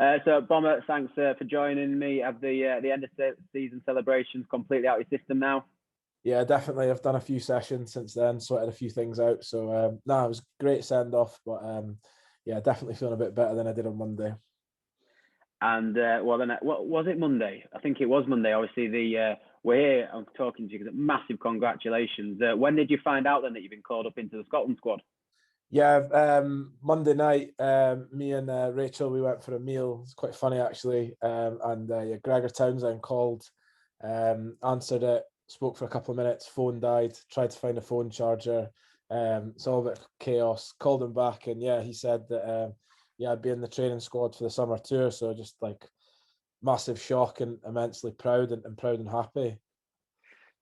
So Bomber, thanks for joining me. Have the end of season celebrations completely out of your system now? Yeah, definitely. I've done a few sessions since then, sorted a few things out. So no, it was a great send off, but yeah, definitely feeling a bit better than I did on Monday. And well, then what was it Monday? I think it was Monday. Obviously, we're here. I'm talking to you because massive congratulations. When did you find out then that you've been called up into the Scotland squad? Yeah, Monday night, me and Rachel, we went for a meal. It's quite funny actually. And yeah, Gregor Townsend called, answered it, spoke for a couple of minutes, phone died, tried to find a phone charger. It's all a bit chaos. Called him back, and yeah, he said that yeah, I'd be in the training squad for the summer tour. So just like massive shock and immensely proud and proud and happy.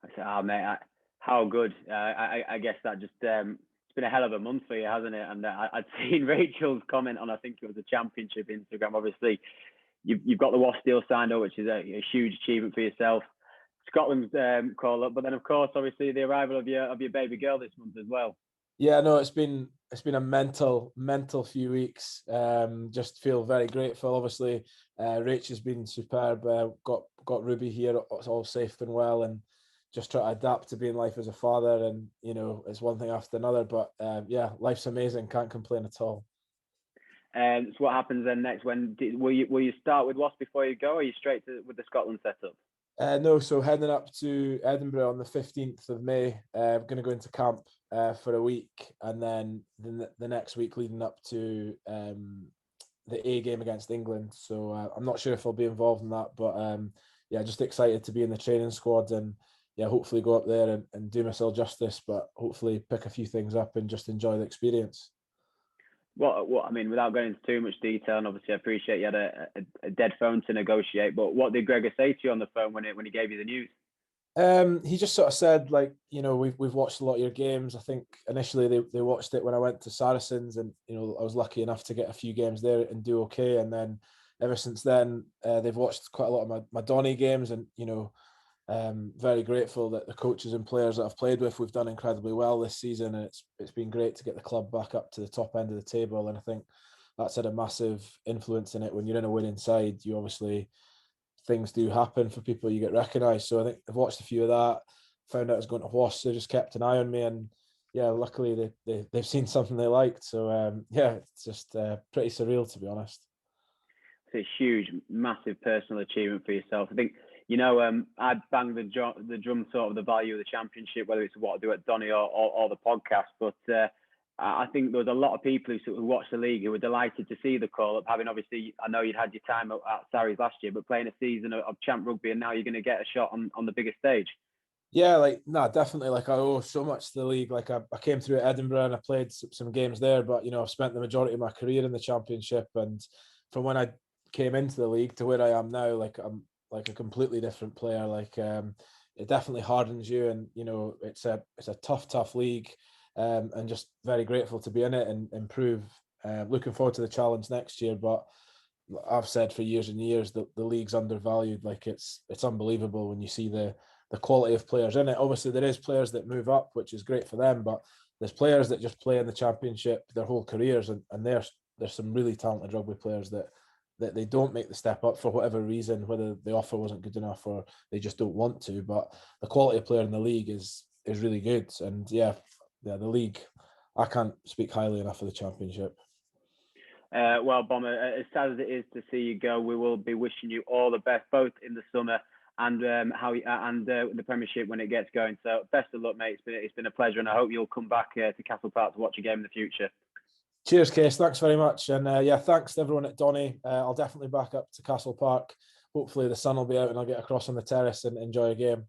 I said, "Oh mate, how good!" I guess that just it's been a hell of a month for you, hasn't it? And I'd seen Rachel's comment on, I think it was a championship Instagram. Obviously, you've got the Wasps deal signed up, which is a huge achievement for yourself. Scotland's call up, but then of course, obviously, the arrival of your baby girl this month as well. Yeah, no, it's been a mental few weeks. Just feel very grateful. Obviously, Rach has been superb. Got Ruby here, it's all safe and well, and just try to adapt to being life as a father. And you know, it's one thing after another. But yeah, life's amazing. Can't complain at all. So what happens then next? Will you start with Wasps before you go, or are you straight with the Scotland setup? No, so heading up to Edinburgh on the 15th of May. Going to go into camp for a week, and then the next week leading up to the A game against England. So I'm not sure if I'll be involved in that, but yeah, just excited to be in the training squad and yeah, hopefully go up there and do myself justice, but hopefully pick a few things up and just enjoy the experience. What I mean, without going into too much detail, and obviously I appreciate you had a dead phone to negotiate, but what did Gregor say to you on the phone when he gave you the news? He just sort of said, like, you know, we've watched a lot of your games. I think initially they watched it when I went to Saracens, and you know I was lucky enough to get a few games there and do okay. And then ever since then, they've watched quite a lot of my Donny games, and you know, very grateful that the coaches and players that I've played with, we've done incredibly well this season, and it's been great to get the club back up to the top end of the table. And I think that's had a massive influence in it. When you're in a winning side, you obviously things do happen for people, you get recognised. So I think I've watched a few of that, found out I was going to Wasps, they just kept an eye on me, and yeah, luckily they've seen something they liked. So yeah, it's just pretty surreal, to be honest. It's a huge, massive personal achievement for yourself. I think, you know, I'd bang the drum sort of the value of the championship, whether it's what I do at Donny or the podcast. But I think there was a lot of people who watched the league who were delighted to see the call up. Having obviously, I know you'd had your time at Sarries last year, but playing a season of champ rugby, and now you're going to get a shot on the biggest stage. Yeah, like no, definitely. Like I owe so much to the league. Like I came through at Edinburgh and I played some games there, but you know I've spent the majority of my career in the championship, and from when I came into the league to where I am now, like I'm like a completely different player. Like it definitely hardens you, and you know it's a tough league, and just very grateful to be in it and improve. Looking forward to the challenge next year, but I've said for years and years that the league's undervalued. Like it's unbelievable when you see the quality of players in it. Obviously, there is players that move up, which is great for them, but there's players that just play in the championship their whole careers, and there's some really talented rugby players that they don't make the step up for whatever reason, whether the offer wasn't good enough or they just don't want to. But the quality of player in the league is really good, and yeah, the league, I can't speak highly enough of the championship. Well, Bomber, as sad as it is to see you go, we will be wishing you all the best, both in the summer and the Premiership when it gets going. So best of luck, mate. It's been a pleasure, and I hope you'll come back to Castle Park to watch a game in the future. Cheers, Case. Thanks very much. And yeah, thanks to everyone at Donny. I'll definitely back up to Castle Park. Hopefully the sun will be out and I'll get across on the terrace and enjoy a game.